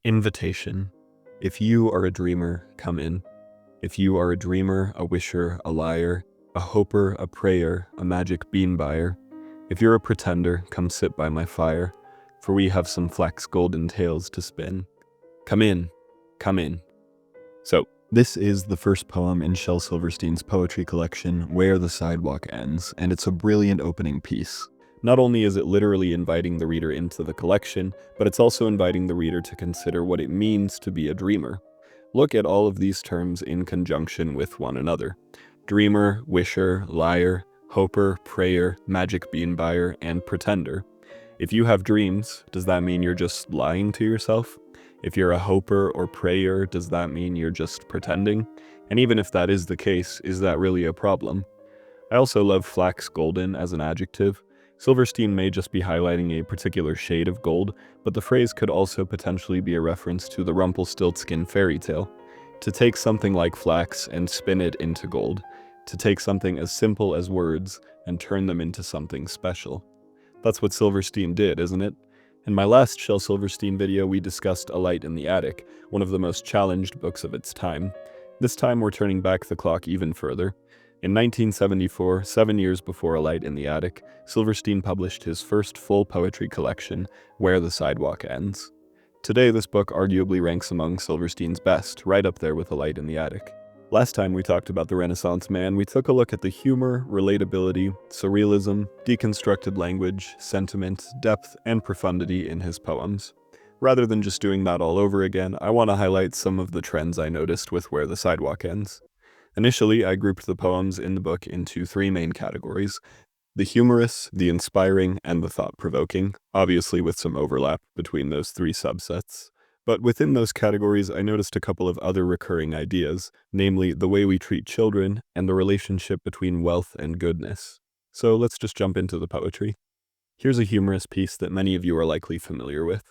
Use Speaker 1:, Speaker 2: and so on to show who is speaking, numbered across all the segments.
Speaker 1: Invitation. If you are a dreamer, come in. If you are a dreamer, a wisher, a liar, a hoper, a prayer, a magic bean buyer, if you're a pretender, come sit by my fire, for we have some flax golden tales to spin. Come in, come in. So, this is the first poem in Shel Silverstein's poetry collection, Where the Sidewalk Ends, and it's a brilliant opening piece. Not only is it literally inviting the reader into the collection, but it's also inviting the reader to consider what it means to be a dreamer. Look at all of these terms in conjunction with one another. Dreamer, wisher, liar, hoper, prayer, magic bean buyer, and pretender. If you have dreams, does that mean you're just lying to yourself? If you're a hoper or prayer, does that mean you're just pretending? And even if that is the case, is that really a problem? I also love flax golden as an adjective. Silverstein may just be highlighting a particular shade of gold, but the phrase could also potentially be a reference to the Rumpelstiltskin fairy tale. To take something like flax and spin it into gold. To take something as simple as words and turn them into something special. That's what Silverstein did, isn't it? In my last Shel Silverstein video, we discussed A Light in the Attic, one of the most challenged books of its time. This time we're turning back the clock even further. In 1974, 7 years before A Light in the Attic, Silverstein published his first full poetry collection, Where the Sidewalk Ends. Today, this book arguably ranks among Silverstein's best, right up there with A Light in the Attic. Last time we talked about the Renaissance man, we took a look at the humor, relatability, surrealism, deconstructed language, sentiment, depth, and profundity in his poems. Rather than just doing that all over again, I want to highlight some of the trends I noticed with Where the Sidewalk Ends. Initially, I grouped the poems in the book into three main categories: the humorous, the inspiring, and the thought-provoking, obviously with some overlap between those three subsets. But within those categories, I noticed a couple of other recurring ideas, namely the way we treat children and the relationship between wealth and goodness. So let's just jump into the poetry. Here's a humorous piece that many of you are likely familiar with.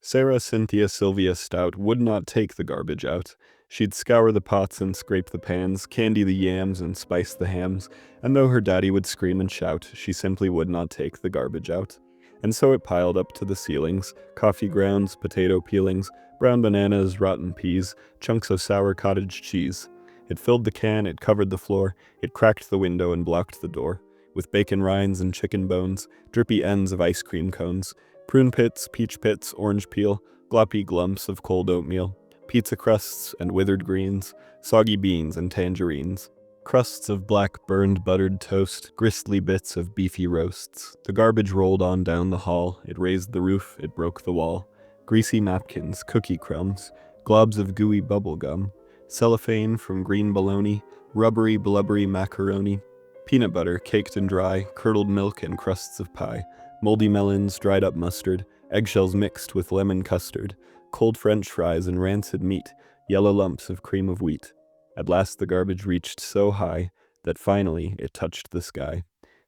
Speaker 1: Sarah Cynthia Sylvia Stout would not take the garbage out. She'd scour the pots and scrape the pans, candy the yams and spice the hams, and though her daddy would scream and shout, she simply would not take the garbage out. And so it piled up to the ceilings: coffee grounds, potato peelings, brown bananas, rotten peas, chunks of sour cottage cheese. It filled the can, it covered the floor, it cracked the window and blocked the door, with bacon rinds and chicken bones, drippy ends of ice cream cones, prune pits, peach pits, orange peel, gloppy glumps of cold oatmeal, pizza crusts and withered greens, soggy beans and tangerines, crusts of black burned buttered toast, gristly bits of beefy roasts. The garbage rolled on down the hall, it raised the roof, it broke the wall. Greasy napkins, cookie crumbs, globs of gooey bubble gum, cellophane from green bologna, rubbery blubbery macaroni, peanut butter caked and dry, curdled milk and crusts of pie, moldy melons, dried up mustard, eggshells mixed with lemon custard, cold French fries and rancid meat, yellow lumps of cream of wheat. At last the garbage reached so high that finally it touched the sky.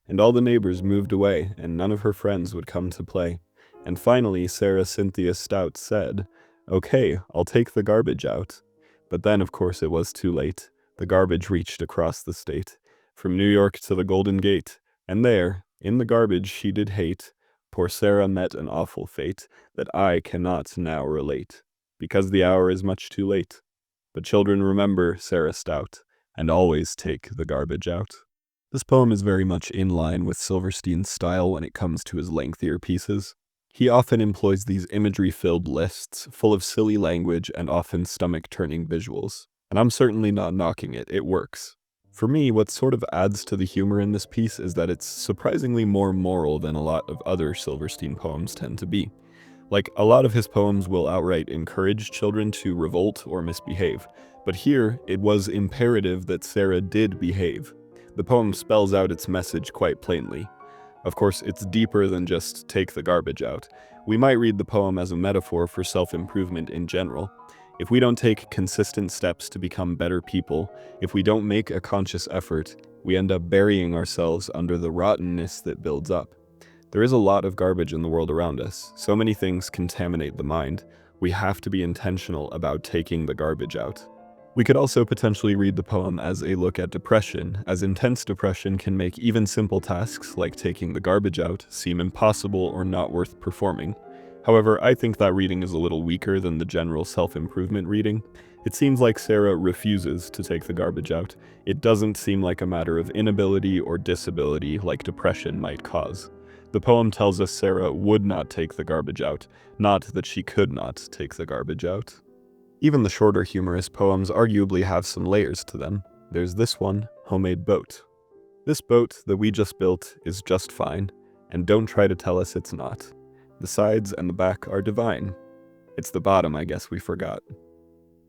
Speaker 1: And all the neighbors moved away, and none of her friends would come to play. And finally Sarah Cynthia Stout said, "Okay, I'll take the garbage out." But then, of course, it was too late. The garbage reached across the state, from New York to the Golden Gate, and there, in the garbage she did hate, poor Sarah met an awful fate that I cannot now relate, because the hour is much too late. But children, remember Sarah Stout, and always take the garbage out. This poem is very much in line with Silverstein's style when it comes to his lengthier pieces. He often employs these imagery-filled lists, full of silly language and often stomach-turning visuals. And I'm certainly not knocking it, it works. For me, what sort of adds to the humor in this piece is that it's surprisingly more moral than a lot of other Silverstein poems tend to be. Like, a lot of his poems will outright encourage children to revolt or misbehave, but here, it was imperative that Sarah did behave. The poem spells out its message quite plainly. Of course, it's deeper than just take the garbage out. We might read the poem as a metaphor for self-improvement in general. If we don't take consistent steps to become better people, if we don't make a conscious effort, we end up burying ourselves under the rottenness that builds up. There is a lot of garbage in the world around us. So many things contaminate the mind. We have to be intentional about taking the garbage out. We could also potentially read the poem as a look at depression, as intense depression can make even simple tasks like taking the garbage out seem impossible or not worth performing. However, I think that reading is a little weaker than the general self-improvement reading. It seems like Sarah refuses to take the garbage out. It doesn't seem like a matter of inability or disability like depression might cause. The poem tells us Sarah would not take the garbage out, not that she could not take the garbage out. Even the shorter humorous poems arguably have some layers to them. There's this one, Homemade Boat. This boat that we just built is just fine, and don't try to tell us it's not. The sides and the back are divine. It's the bottom, I guess, we forgot.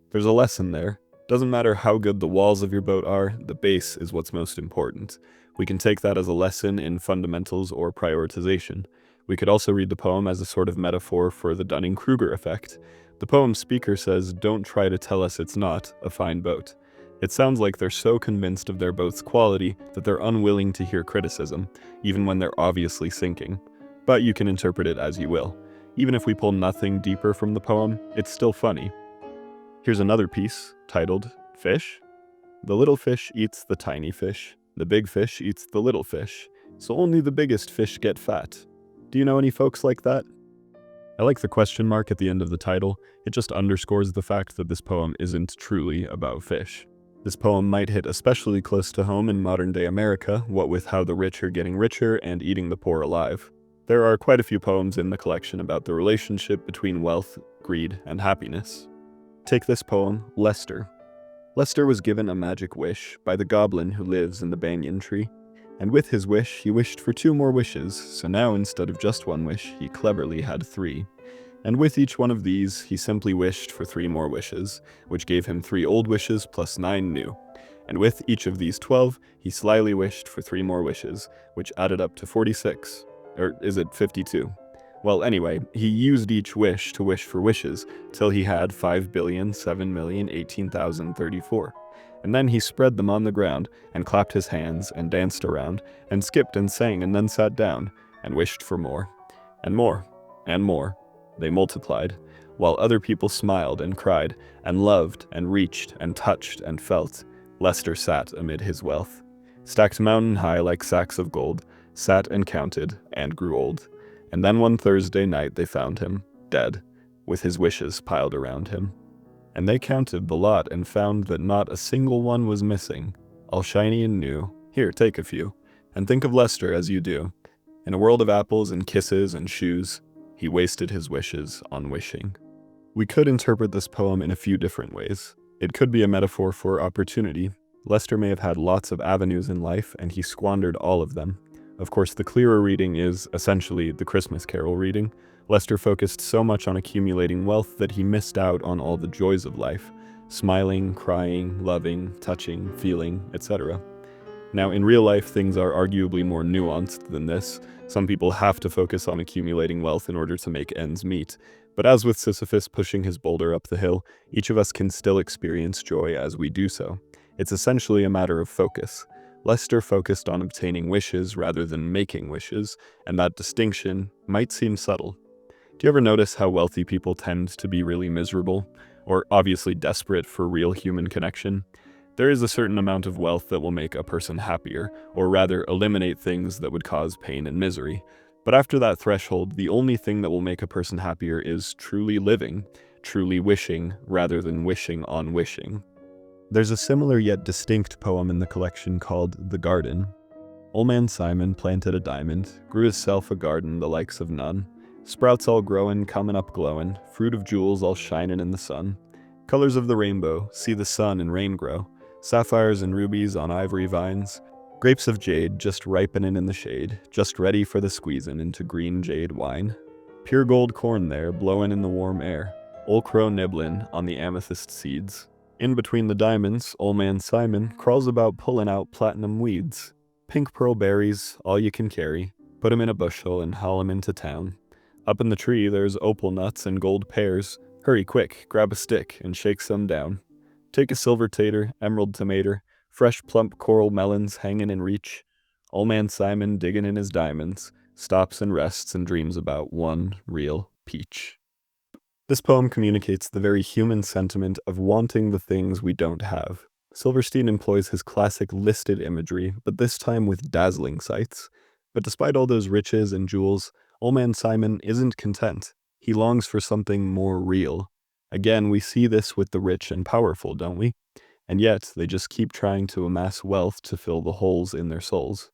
Speaker 1: There's a lesson there. Doesn't matter how good the walls of your boat are, the base is what's most important. We can take that as a lesson in fundamentals or prioritization. We could also read the poem as a sort of metaphor for the Dunning-Kruger effect. The poem's speaker says, "Don't try to tell us it's not a fine boat." It sounds like they're so convinced of their boat's quality that they're unwilling to hear criticism, even when they're obviously sinking. But you can interpret it as you will. Even if we pull nothing deeper from the poem, it's still funny. Here's another piece, titled, Fish. The little fish eats the tiny fish. The big fish eats the little fish. So only the biggest fish get fat. Do you know any folks like that? I like the question mark at the end of the title. It just underscores the fact that this poem isn't truly about fish. This poem might hit especially close to home in modern-day America, what with how the rich are getting richer and eating the poor alive. There are quite a few poems in the collection about the relationship between wealth, greed, and happiness. Take this poem, Lester. Lester was given a magic wish by the goblin who lives in the banyan tree. And with his wish, he wished for 2 more wishes, so now instead of just 1 wish, he cleverly had 3. And with each one of these, he simply wished for 3 more wishes, which gave him 3 old wishes plus 9 new. And with each of these 12, he slyly wished for 3 more wishes, which added up to 46. Or is it 52? Well, anyway, he used each wish to wish for wishes, till he had 5,007,018,034. And then he spread them on the ground, and clapped his hands, and danced around, and skipped and sang, and then sat down, and wished for more. And more. And more. They multiplied, while other people smiled and cried, and loved, and reached, and touched, and felt. Lester sat amid his wealth. Stacked mountain high like sacks of gold, sat and counted, and grew old. And then one Thursday night they found him, dead, with his wishes piled around him. And they counted the lot and found that not a single one was missing, all shiny and new. Here, take a few, and think of Lester as you do. In a world of apples and kisses and shoes, he wasted his wishes on wishing. We could interpret this poem in a few different ways. It could be a metaphor for opportunity. Lester may have had lots of avenues in life, and he squandered all of them. Of course, the clearer reading is essentially the Christmas Carol reading. Lester focused so much on accumulating wealth that he missed out on all the joys of life, smiling, crying, loving, touching, feeling, etc. Now, in real life, things are arguably more nuanced than this. Some people have to focus on accumulating wealth in order to make ends meet. But as with Sisyphus pushing his boulder up the hill, each of us can still experience joy as we do so. It's essentially a matter of focus. Lester focused on obtaining wishes rather than making wishes, and that distinction might seem subtle. Do you ever notice how wealthy people tend to be really miserable, or obviously desperate for real human connection? There is a certain amount of wealth that will make a person happier, or rather eliminate things that would cause pain and misery. But after that threshold, the only thing that will make a person happier is truly living, truly wishing rather than wishing on wishing. There's a similar yet distinct poem in the collection called The Garden. Old man Simon planted a diamond, grew hisself a garden the likes of none. Sprouts all growin', comin' up glowin', fruit of jewels all shinin' in the sun. Colors of the rainbow, see the sun and rain grow. Sapphires and rubies on ivory vines. Grapes of jade just ripenin' in the shade, just ready for the squeezin' into green jade wine. Pure gold corn there, blowin' in the warm air. Old crow nibblin' on the amethyst seeds. In between the diamonds, old man Simon crawls about pullin' out platinum weeds. Pink pearl berries, all you can carry. Put 'em in a bushel and haul 'em into town. Up in the tree there's opal nuts and gold pears. Hurry quick, grab a stick and shake some down. Take a silver tater, emerald tomato, fresh plump coral melons hangin' in reach. Old man Simon diggin' in his diamonds, stops and rests and dreams about one real peach. This poem communicates the very human sentiment of wanting the things we don't have. Silverstein employs his classic listed imagery, but this time with dazzling sights. But despite all those riches and jewels, old man Simon isn't content. He longs for something more real. Again, we see this with the rich and powerful, don't we? And yet, they just keep trying to amass wealth to fill the holes in their souls.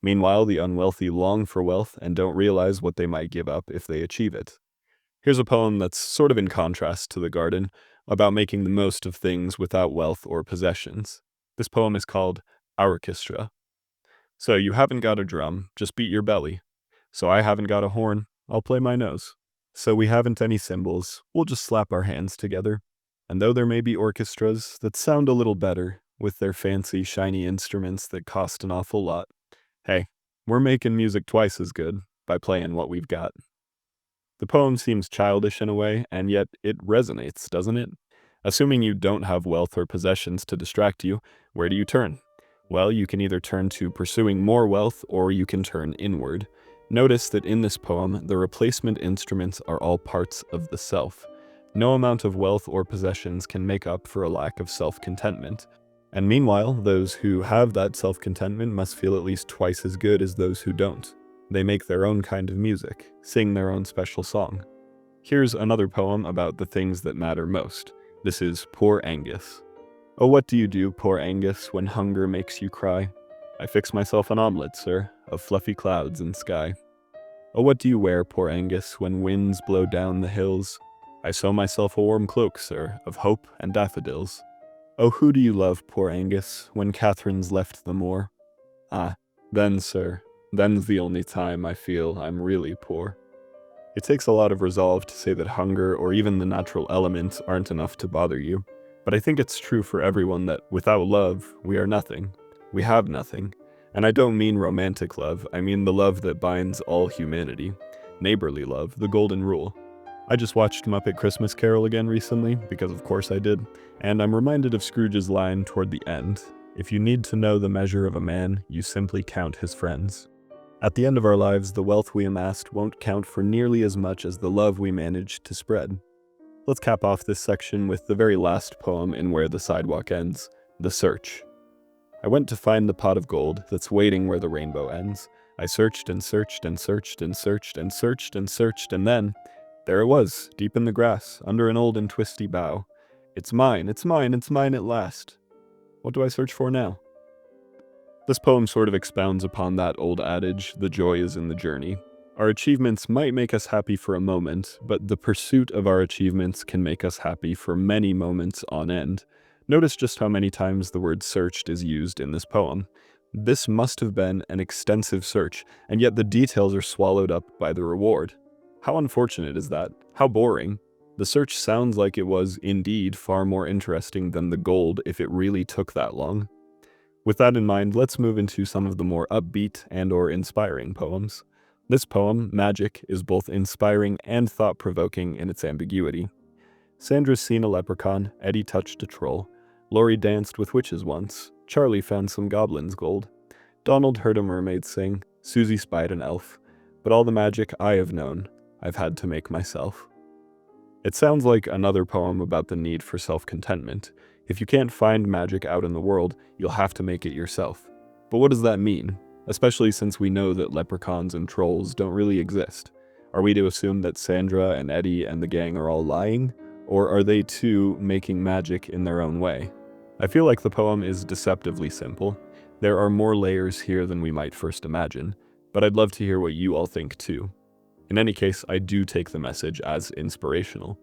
Speaker 1: Meanwhile, the unwealthy long for wealth and don't realize what they might give up if they achieve it. Here's a poem that's sort of in contrast to The Garden, about making the most of things without wealth or possessions. This poem is called Orchestra. So you haven't got a drum, just beat your belly. So I haven't got a horn, I'll play my nose. So we haven't any cymbals, we'll just slap our hands together. And though there may be orchestras that sound a little better, with their fancy, shiny instruments that cost an awful lot, hey, we're making music twice as good by playing what we've got. The poem seems childish in a way, and yet it resonates, doesn't it? Assuming you don't have wealth or possessions to distract you, where do you turn? Well, you can either turn to pursuing more wealth, or you can turn inward. Notice that in this poem, the replacement instruments are all parts of the self. No amount of wealth or possessions can make up for a lack of self-contentment. And meanwhile, those who have that self-contentment must feel at least twice as good as those who don't. They make their own kind of music, sing their own special song. Here's another poem about the things that matter most. This is Poor Angus. Oh, what do you do, poor Angus, when hunger makes you cry? I fix myself an omelette, sir, of fluffy clouds and sky. Oh, what do you wear, poor Angus, when winds blow down the hills? I sew myself a warm cloak, sir, of hope and daffodils. Oh, who do you love, poor Angus, when Catherine's left the moor? Ah, then, sir, then's the only time I feel I'm really poor. It takes a lot of resolve to say that hunger or even the natural elements aren't enough to bother you. But I think it's true for everyone that without love, we are nothing. We have nothing. And I don't mean romantic love, I mean the love that binds all humanity. Neighborly love, the golden rule. I just watched Muppet Christmas Carol again recently, because of course I did, and I'm reminded of Scrooge's line toward the end. If you need to know the measure of a man, you simply count his friends. At the end of our lives, the wealth we amassed won't count for nearly as much as the love we managed to spread. Let's cap off this section with the very last poem in Where the Sidewalk Ends, The Search. I went to find the pot of gold that's waiting where the rainbow ends. I searched and searched and searched and searched and searched and searched, and then there it was, deep in the grass, under an old and twisty bough. It's mine, it's mine, it's mine at last. What do I search for now? This poem sort of expounds upon that old adage, the joy is in the journey. Our achievements might make us happy for a moment, but the pursuit of our achievements can make us happy for many moments on end. Notice just how many times the word searched is used in this poem. This must have been an extensive search, and yet the details are swallowed up by the reward. How unfortunate is that? How boring. The search sounds like it was, indeed, far more interesting than the gold if it really took that long. With that in mind, let's move into some of the more upbeat and/or inspiring poems. This poem, Magic, is both inspiring and thought-provoking in its ambiguity. Sandra's seen a leprechaun, Eddie touched a troll, Laurie danced with witches once, Charlie found some goblin's gold, Donald heard a mermaid sing, Susie spied an elf, but all the magic I have known, I've had to make myself. It sounds like another poem about the need for self-contentment. If you can't find magic out in the world, you'll have to make it yourself. But what does that mean? Especially since we know that leprechauns and trolls don't really exist. Are we to assume that Sandra and Eddie and the gang are all lying? Or are they too making magic in their own way? I feel like the poem is deceptively simple. There are more layers here than we might first imagine, but I'd love to hear what you all think too. In any case, I do take the message as inspirational.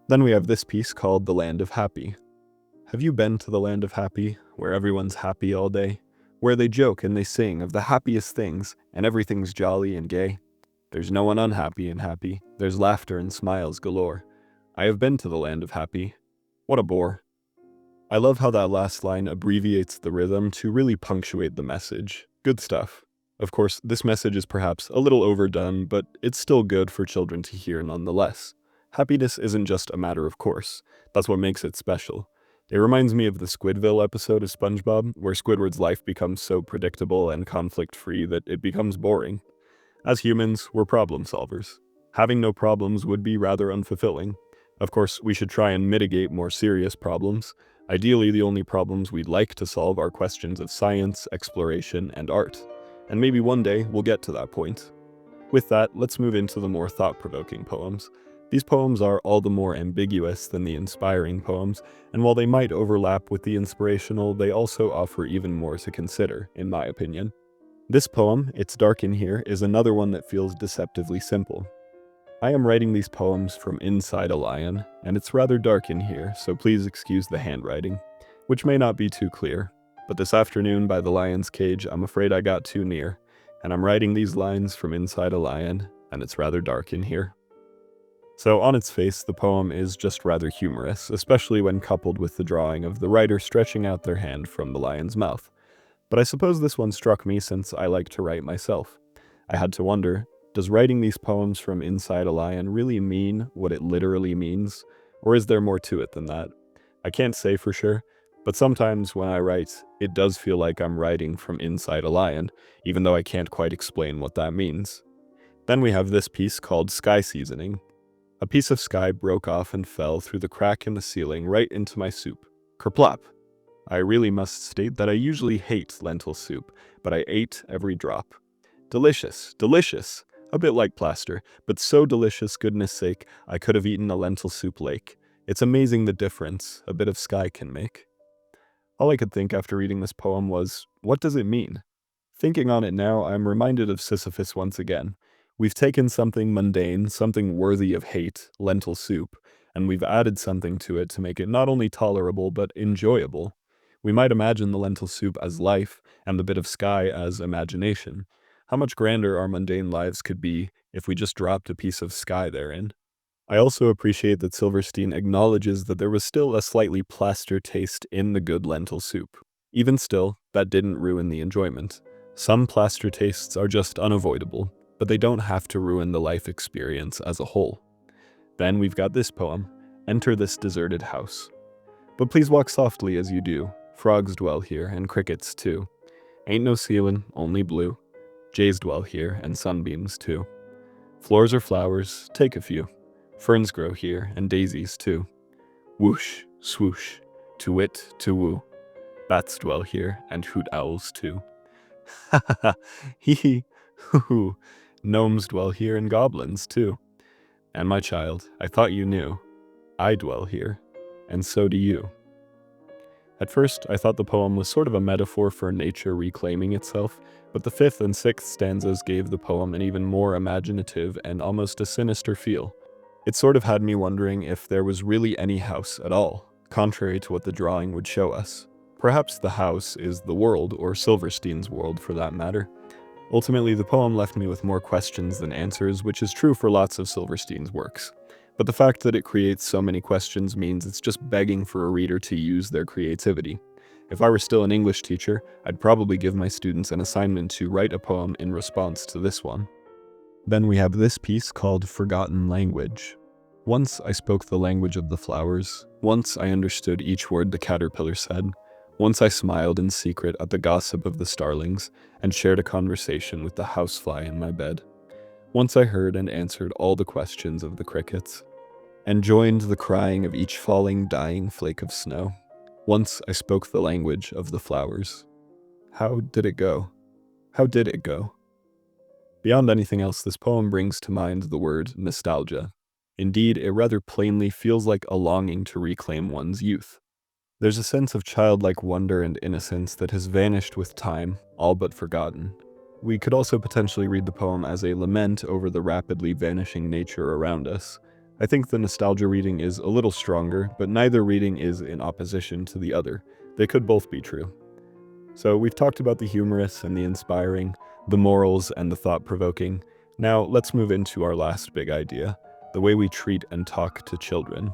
Speaker 1: Then we have this piece called The Land of Happy. Have you been to the Land of Happy, where everyone's happy all day? Where they joke and they sing of the happiest things, and everything's jolly and gay? There's no one unhappy and happy, there's laughter and smiles galore. I have been to the Land of Happy. What a bore. I love how that last line abbreviates the rhythm to really punctuate the message. Good stuff. Of course, this message is perhaps a little overdone, but it's still good for children to hear nonetheless. Happiness isn't just a matter of course. That's what makes it special. It reminds me of the Squidville episode of SpongeBob, where Squidward's life becomes so predictable and conflict-free that it becomes boring. As humans, we're problem solvers. Having no problems would be rather unfulfilling. Of course, we should try and mitigate more serious problems. Ideally, the only problems we'd like to solve are questions of science, exploration, and art. And maybe one day we'll get to that point. With that, let's move into the more thought-provoking poems. These poems are all the more ambiguous than the inspiring poems, and while they might overlap with the inspirational, they also offer even more to consider, in my opinion. This poem, It's Dark in Here, is another one that feels deceptively simple. I am writing these poems from inside a lion, and it's rather dark in here, so please excuse the handwriting, which may not be too clear. But this afternoon by the lion's cage, I'm afraid I got too near, and I'm writing these lines from inside a lion, and it's rather dark in here. So on its face, the poem is just rather humorous, especially when coupled with the drawing of the writer stretching out their hand from the lion's mouth. But I suppose this one struck me since I like to write myself. I had to wonder, does writing these poems from inside a lion really mean what it literally means? Or is there more to it than that? I can't say for sure, but sometimes when I write, it does feel like I'm writing from inside a lion, even though I can't quite explain what that means. Then we have this piece called Sky Seasoning. A piece of sky broke off and fell through the crack in the ceiling right into my soup. Kerplop! I really must state that I usually hate lentil soup, but I ate every drop. Delicious, delicious! A bit like plaster, but so delicious, goodness sake, I could have eaten a lentil soup lake. It's amazing the difference a bit of sky can make. All I could think after reading this poem was, what does it mean? Thinking on it now, I'm reminded of Sisyphus once again. We've taken something mundane, something worthy of hate, lentil soup, and we've added something to it to make it not only tolerable but enjoyable. We might imagine the lentil soup as life, and the bit of sky as imagination. How much grander our mundane lives could be if we just dropped a piece of sky therein. I also appreciate that Silverstein acknowledges that there was still a slightly plaster taste in the good lentil soup. Even still, that didn't ruin the enjoyment. Some plaster tastes are just unavoidable, but they don't have to ruin the life experience as a whole. Then we've got this poem, Enter This Deserted House. But please walk softly as you do. Frogs dwell here, and crickets too. Ain't no ceiling, only blue. Jays dwell here, and sunbeams too. Floors are flowers, take a few. Ferns grow here, and daisies too. Whoosh, swoosh, to wit, to woo. Bats dwell here, and hoot owls too. Ha ha ha, hee hee, hoo hoo. Gnomes dwell here, and goblins too. And my child, I thought you knew. I dwell here, and so do you. At first, I thought the poem was sort of a metaphor for nature reclaiming itself, but the 5th and 6th stanzas gave the poem an even more imaginative and almost a sinister feel. It sort of had me wondering if there was really any house at all, contrary to what the drawing would show us. Perhaps the house is the world, or Silverstein's world for that matter. Ultimately, the poem left me with more questions than answers, which is true for lots of Silverstein's works. But the fact that it creates so many questions means it's just begging for a reader to use their creativity. If I were still an English teacher, I'd probably give my students an assignment to write a poem in response to this one. Then we have this piece called Forgotten Language. Once I spoke the language of the flowers. Once I understood each word the caterpillar said. Once I smiled in secret at the gossip of the starlings and shared a conversation with the housefly in my bed. Once I heard and answered all the questions of the crickets, and joined the crying of each falling, dying flake of snow. Once I spoke the language of the flowers. How did it go? How did it go? Beyond anything else, this poem brings to mind the word nostalgia. Indeed, it rather plainly feels like a longing to reclaim one's youth. There's a sense of childlike wonder and innocence that has vanished with time, all but forgotten. We could also potentially read the poem as a lament over the rapidly vanishing nature around us. I think the nostalgia reading is a little stronger, but neither reading is in opposition to the other. They could both be true. So we've talked about the humorous and the inspiring, the morals and the thought-provoking. Now let's move into our last big idea, the way we treat and talk to children.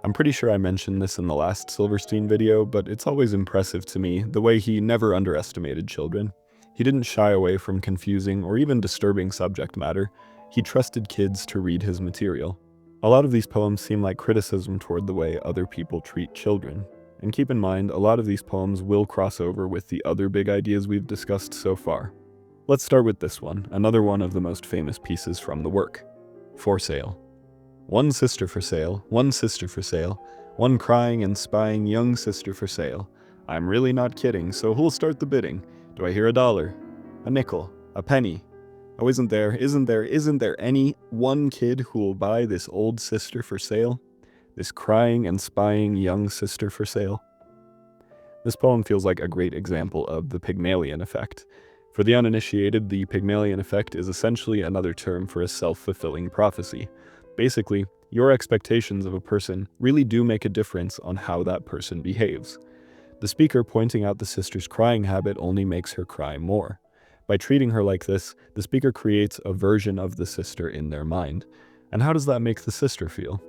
Speaker 1: I'm pretty sure I mentioned this in the last Silverstein video, but it's always impressive to me the way he never underestimated children. He didn't shy away from confusing or even disturbing subject matter. He trusted kids to read his material. A lot of these poems seem like criticism toward the way other people treat children. And keep in mind, a lot of these poems will cross over with the other big ideas we've discussed so far. Let's start with this one, another one of the most famous pieces from the work. For Sale. One sister for sale, one sister for sale, one crying and spying young sister for sale. I'm really not kidding, so who'll start the bidding? Do I hear $1, a nickel, a penny? Oh, isn't there any one kid who will buy this old sister for sale? This crying and spying young sister for sale? This poem feels like a great example of the Pygmalion effect. For the uninitiated, the Pygmalion effect is essentially another term for a self-fulfilling prophecy. Basically, your expectations of a person really do make a difference on how that person behaves. The speaker pointing out the sister's crying habit only makes her cry more. By treating her like this, the speaker creates a version of the sister in their mind. And how does that make the sister feel?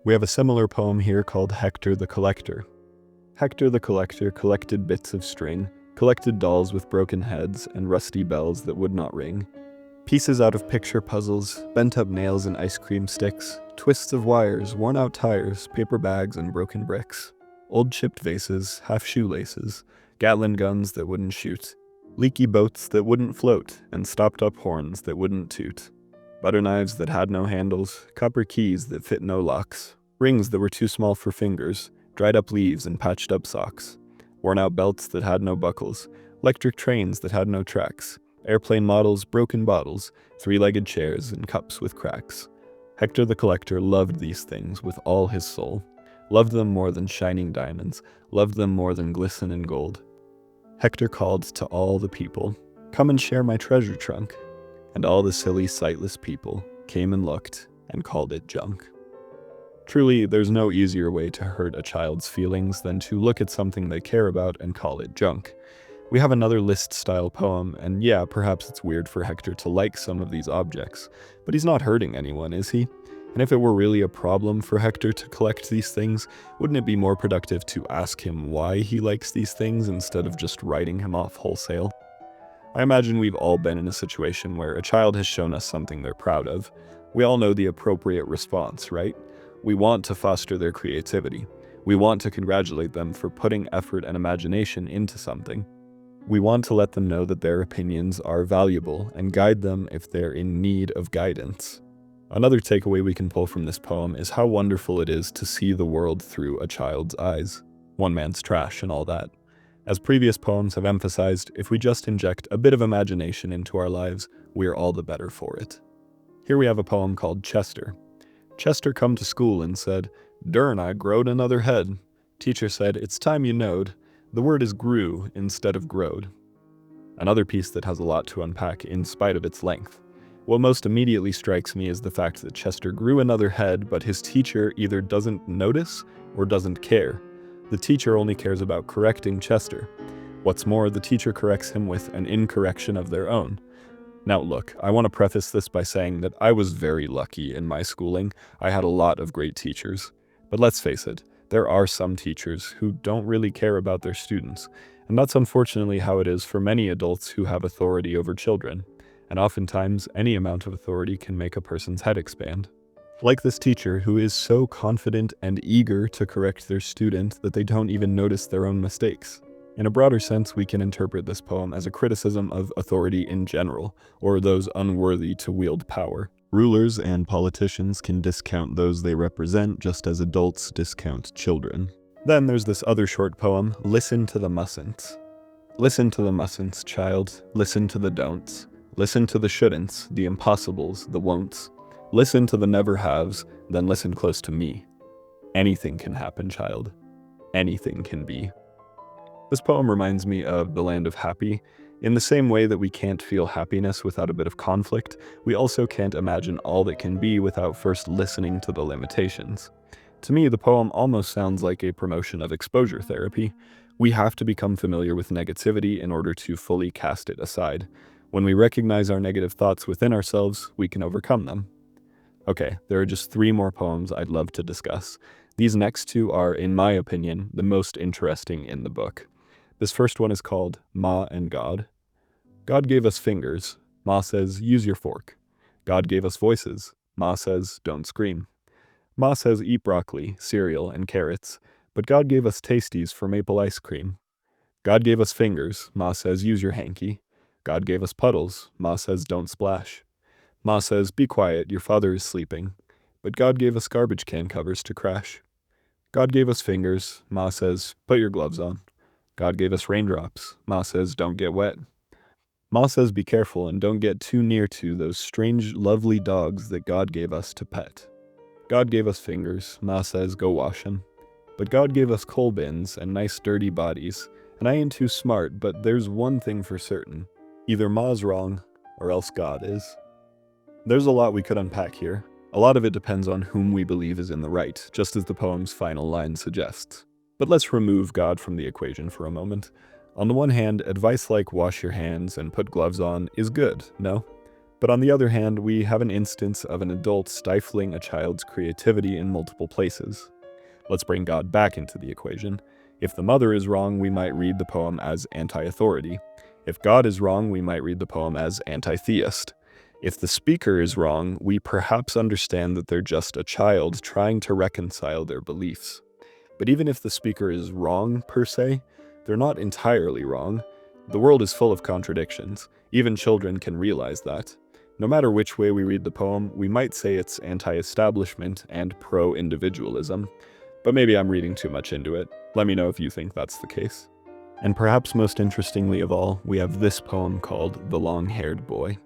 Speaker 1: We have a similar poem here called Hector the Collector. Hector the Collector collected bits of string, collected dolls with broken heads and rusty bells that would not ring, pieces out of picture puzzles, bent-up nails and ice cream sticks, twists of wires, worn-out tires, paper bags and broken bricks, old chipped vases, half shoelaces, Gatling guns that wouldn't shoot, leaky boats that wouldn't float, and stopped-up horns that wouldn't toot, butter knives that had no handles, copper keys that fit no locks, rings that were too small for fingers, dried-up leaves and patched-up socks, worn-out belts that had no buckles, electric trains that had no tracks, airplane models, broken bottles, three-legged chairs, and cups with cracks. Hector the Collector loved these things with all his soul, loved them more than shining diamonds, loved them more than glisten and gold. Hector called to all the people, "Come and share my treasure trunk." And all the silly, sightless people came and looked and called it junk. Truly, there's no easier way to hurt a child's feelings than to look at something they care about and call it junk. We have another Liszt-style poem, and yeah, perhaps it's weird for Hector to like some of these objects, but he's not hurting anyone, is he? And if it were really a problem for Hector to collect these things, wouldn't it be more productive to ask him why he likes these things instead of just writing him off wholesale? I imagine we've all been in a situation where a child has shown us something they're proud of. We all know the appropriate response, right? We want to foster their creativity. We want to congratulate them for putting effort and imagination into something. We want to let them know that their opinions are valuable and guide them if they're in need of guidance. Another takeaway we can pull from this poem is how wonderful it is to see the world through a child's eyes. One man's trash and all that. As previous poems have emphasized, if we just inject a bit of imagination into our lives, we are all the better for it. Here we have a poem called Chester. Chester come to school and said, "Durn, I growed another head." Teacher said, "It's time you knowed. The word is grew instead of growed." Another piece that has a lot to unpack in spite of its length. What most immediately strikes me is the fact that Chester grew another head, but his teacher either doesn't notice or doesn't care. The teacher only cares about correcting Chester. What's more, the teacher corrects him with an incorrection of their own. Now look, I want to preface this by saying that I was very lucky in my schooling. I had a lot of great teachers. But let's face it, there are some teachers who don't really care about their students, and that's unfortunately how it is for many adults who have authority over children. And oftentimes, any amount of authority can make a person's head expand. Like this teacher who is so confident and eager to correct their student that they don't even notice their own mistakes. In a broader sense, we can interpret this poem as a criticism of authority in general, or those unworthy to wield power. Rulers and politicians can discount those they represent just as adults discount children. Then there's this other short poem, Listen to the Mustn'ts. Listen to the mustn'ts, child. Listen to the don'ts. Listen to the shouldn'ts, the impossibles, the won'ts. Listen to the never-haves, then listen close to me. Anything can happen, child. Anything can be. This poem reminds me of The Land of Happy. In the same way that we can't feel happiness without a bit of conflict, we also can't imagine all that can be without first listening to the limitations. To me, the poem almost sounds like a promotion of exposure therapy. We have to become familiar with negativity in order to fully cast it aside. When we recognize our negative thoughts within ourselves, we can overcome them. Okay, there are just 3 more poems I'd love to discuss. These next 2 are, in my opinion, the most interesting in the book. This first one is called Ma and God. God gave us fingers. Ma says, use your fork. God gave us voices. Ma says, don't scream. Ma says, eat broccoli, cereal, and carrots. But God gave us tasties for maple ice cream. God gave us fingers. Ma says, use your hanky. God gave us puddles. Ma says, don't splash. Ma says, be quiet, your father is sleeping. But God gave us garbage can covers to crash. God gave us fingers. Ma says, put your gloves on. God gave us raindrops. Ma says, don't get wet. Ma says be careful and don't get too near to those strange, lovely dogs that God gave us to pet. God gave us fingers, Ma says go wash 'em. But God gave us coal bins and nice dirty bodies, and I ain't too smart, but there's one thing for certain. Either Ma's wrong, or else God is. There's a lot we could unpack here. A lot of it depends on whom we believe is in the right, just as the poem's final line suggests. But let's remove God from the equation for a moment. On the one hand, advice like wash your hands and put gloves on is good, no? But on the other hand, we have an instance of an adult stifling a child's creativity in multiple places. Let's bring God back into the equation. If the mother is wrong, we might read the poem as anti-authority. If God is wrong, we might read the poem as anti-theist. If the speaker is wrong, we perhaps understand that they're just a child trying to reconcile their beliefs. But even if the speaker is wrong, per se, they're not entirely wrong. The world is full of contradictions. Even children can realize that. No matter which way we read the poem, we might say it's anti-establishment and pro-individualism. But maybe I'm reading too much into it. Let me know if you think that's the case. And perhaps most interestingly of all, we have this poem called The Long-Haired Boy.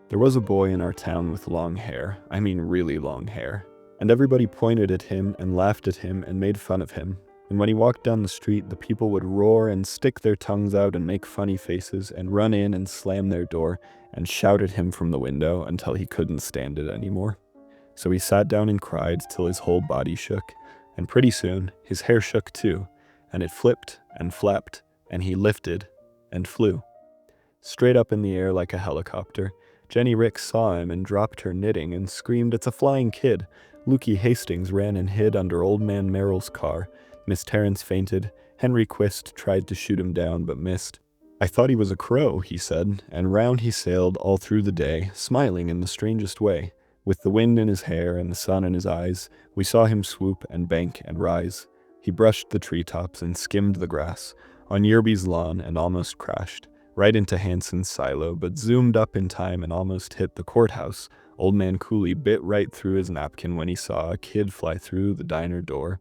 Speaker 1: There was a boy in our town with long hair, I mean really long hair. And everybody pointed at him and laughed at him and made fun of him. And when he walked down the street, the people would roar and stick their tongues out and make funny faces and run in and slam their door and shout at him from the window until he couldn't stand it anymore. So he sat down and cried till his whole body shook, and pretty soon his hair shook too, and it flipped and flapped, and he lifted and flew. Straight up in the air like a helicopter. Jenny Ricks saw him and dropped her knitting and screamed, "It's a flying kid!" Lukey Hastings ran and hid under Old Man Merrill's car. Miss Terrence fainted. Henry Quist tried to shoot him down but missed. "I thought he was a crow," he said, and round he sailed all through the day, smiling in the strangest way. With the wind in his hair and the sun in his eyes, we saw him swoop and bank and rise. He brushed the treetops and skimmed the grass, on Yerby's lawn and almost crashed, right into Hanson's silo, but zoomed up in time and almost hit the courthouse. Old Man Cooley bit right through his napkin when he saw a kid fly through the diner door.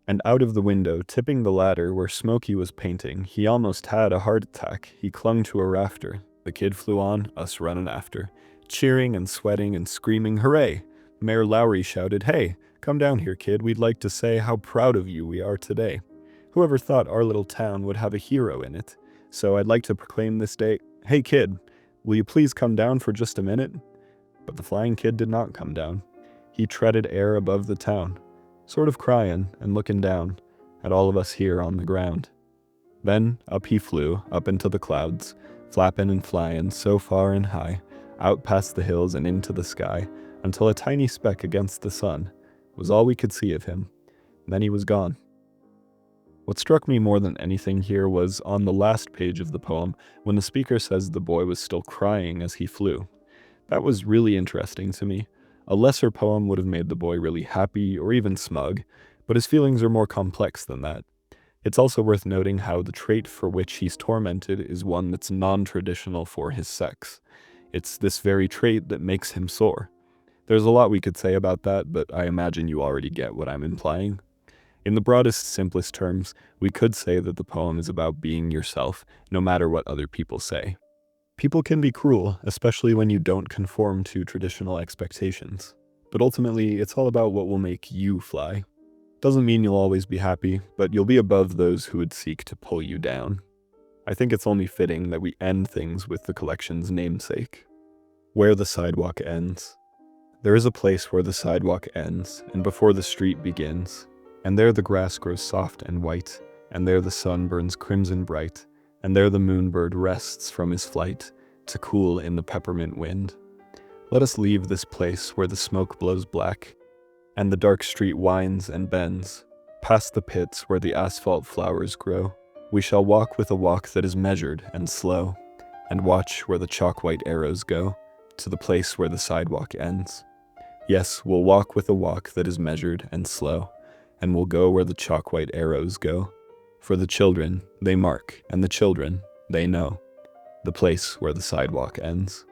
Speaker 1: And out of the window, tipping the ladder where Smokey was painting, he almost had a heart attack. He clung to a rafter. The kid flew on, us running after. Cheering and sweating and screaming, "Hooray!" Mayor Lowry shouted, "Hey, come down here, kid. We'd like to say how proud of you we are today. Whoever thought our little town would have a hero in it? So I'd like to proclaim this day, hey kid, will you please come down for just a minute?" But the flying kid did not come down. He treaded air above the town, sort of crying and looking down at all of us here on the ground. Then up he flew, up into the clouds, flapping and flying so far and high, out past the hills and into the sky, until a tiny speck against the sun was all we could see of him. Then he was gone. What struck me more than anything here was on the last page of the poem, when the speaker says the boy was still crying as he flew. That was really interesting to me. A lesser poem would have made the boy really happy or even smug, but his feelings are more complex than that. It's also worth noting how the trait for which he's tormented is one that's non-traditional for his sex. It's this very trait that makes him sore. There's a lot we could say about that, but I imagine you already get what I'm implying. In the broadest, simplest terms, we could say that the poem is about being yourself, no matter what other people say. People can be cruel, especially when you don't conform to traditional expectations. But ultimately, it's all about what will make you fly. Doesn't mean you'll always be happy, but you'll be above those who would seek to pull you down. I think it's only fitting that we end things with the collection's namesake. Where the Sidewalk Ends. There is a place where the sidewalk ends, and before the street begins. And there the grass grows soft and white, and there the sun burns crimson bright, and there the moonbird rests from his flight to cool in the peppermint wind. Let us leave this place where the smoke blows black, and the dark street winds and bends. Past the pits where the asphalt flowers grow, we shall walk with a walk that is measured and slow, and watch where the chalk-white arrows go, to the place where the sidewalk ends. Yes, we'll walk with a walk that is measured and slow, and we'll go where the chalk-white arrows go. For the children, they mark, and the children, they know, the place where the sidewalk ends.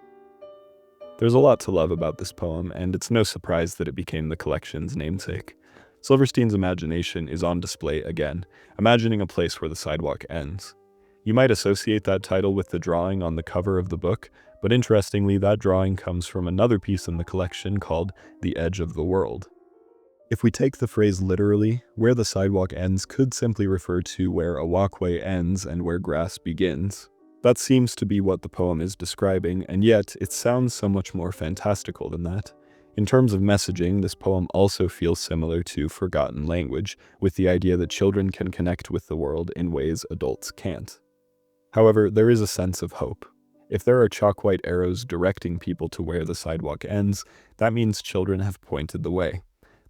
Speaker 1: There's a lot to love about this poem, and it's no surprise that it became the collection's namesake. Silverstein's imagination is on display again, imagining a place where the sidewalk ends. You might associate that title with the drawing on the cover of the book, but interestingly, that drawing comes from another piece in the collection called The Edge of the World. If we take the phrase literally, where the sidewalk ends could simply refer to where a walkway ends and where grass begins. That seems to be what the poem is describing, and yet it sounds so much more fantastical than that. In terms of messaging, this poem also feels similar to Forgotten Language, with the idea that children can connect with the world in ways adults can't. However, there is a sense of hope. If there are chalk white arrows directing people to where the sidewalk ends, that means children have pointed the way.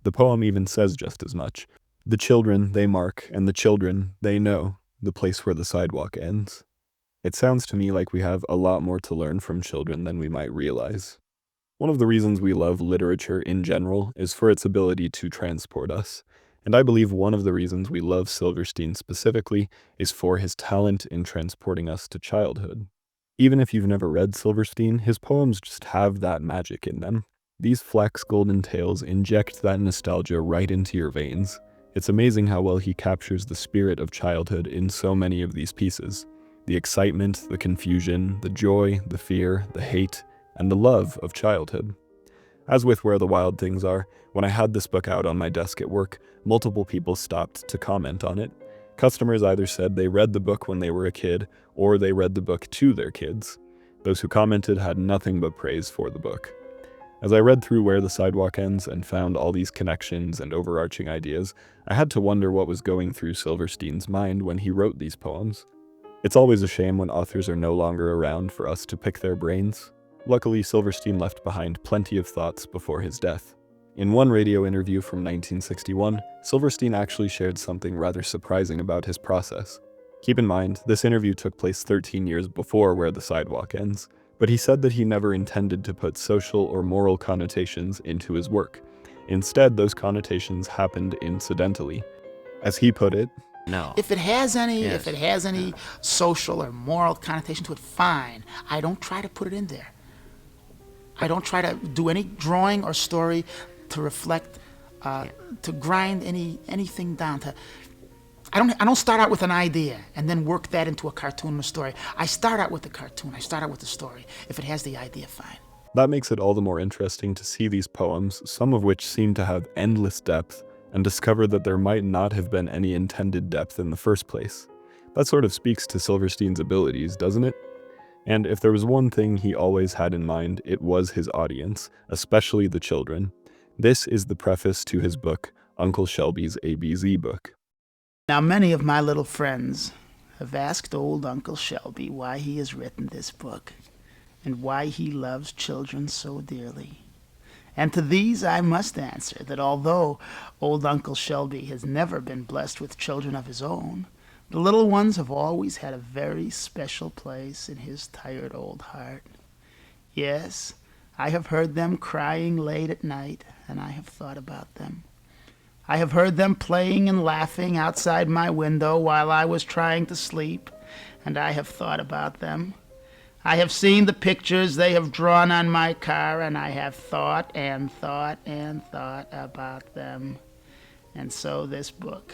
Speaker 1: The poem even says just as much. The children, they mark, and the children, they know, the place where the sidewalk ends. It sounds to me like we have a lot more to learn from children than we might realize. One of the reasons we love literature in general is for its ability to transport us. And I believe one of the reasons we love Silverstein specifically is for his talent in transporting us to childhood. Even if you've never read Silverstein, his poems just have that magic in them. These flax golden tales inject that nostalgia right into your veins. It's amazing how well he captures the spirit of childhood in so many of these pieces. The excitement, the confusion, the joy, the fear, the hate, and the love of childhood. As with Where the Wild Things Are, when I had this book out on my desk at work, multiple people stopped to comment on it. Customers either said they read the book when they were a kid, or they read the book to their kids. Those who commented had nothing but praise for the book. As I read through Where the Sidewalk Ends and found all these connections and overarching ideas, I had to wonder what was going through Silverstein's mind when he wrote these poems. It's always a shame when authors are no longer around for us to pick their brains. Luckily, Silverstein left behind plenty of thoughts before his death. In one radio interview from 1961, Silverstein actually shared something rather surprising about his process. Keep in mind, this interview took place 13 years before Where the Sidewalk Ends, but he said that he never intended to put social or moral connotations into his work. Instead, those connotations happened incidentally. As he put it,
Speaker 2: No.
Speaker 3: If it has any,
Speaker 2: Yes.
Speaker 3: if it has any social or moral connotation to it, fine. I don't try to put it in there. I don't try to do any drawing or story to reflect, to grind anything down. I don't start out with an idea and then work that into a cartoon or story. I start out with the cartoon. I start out with the story. If it has the idea, fine.
Speaker 1: that makes it all the more interesting to see these poems, some of which seem to have endless depth, and discover that there might not have been any intended depth in the first place. That sort of speaks to Silverstein's abilities, doesn't it? And if there was one thing he always had in mind, it was his audience, especially the children. This is the preface to his book, Uncle Shelby's ABZ Book.
Speaker 3: Now, many of my little friends have asked old Uncle Shelby why he has written this book and why he loves children so dearly. And to these I must answer that although old Uncle Shelby has never been blessed with children of his own, the little ones have always had a very special place in his tired old heart. Yes, I have heard them crying late at night, and I have thought about them. I have heard them playing and laughing outside my window while I was trying to sleep, and I have thought about them. I have seen the pictures they have drawn on my car, and I have thought and thought and thought about them. And so this book,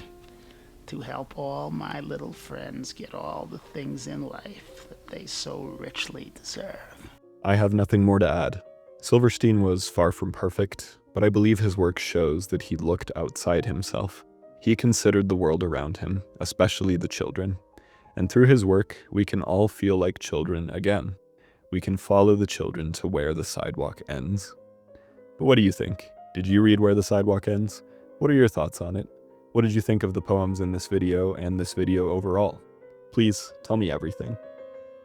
Speaker 3: to help all my little friends get all the things in life that they so richly deserve.
Speaker 1: I have nothing more to add. Silverstein was far from perfect, but I believe his work shows that he looked outside himself. He considered the world around him, especially the children. And through his work, we can all feel like children again. We can follow the children to where the sidewalk ends. But what do you think? Did you read Where the Sidewalk Ends? What are your thoughts on it? What did you think of the poems in this video and this video overall? Please tell me everything.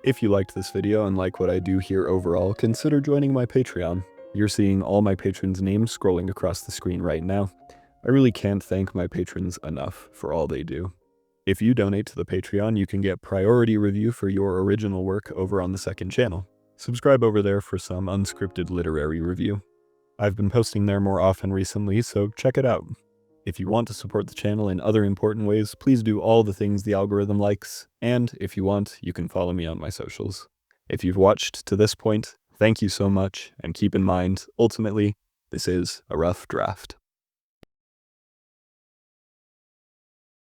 Speaker 1: If you liked this video and like what I do here overall, consider joining my Patreon. You're seeing all my patrons' names scrolling across the screen right now. I really can't thank my patrons enough for all they do. If you donate to the Patreon, you can get priority review for your original work over on the second channel. Subscribe over there for some unscripted literary review. I've been posting there more often recently, so check it out. If you want to support the channel in other important ways, please do all the things the algorithm likes, and if you want, you can follow me on my socials. If you've watched to this point, thank you so much, and keep in mind, ultimately, this is a rough draft.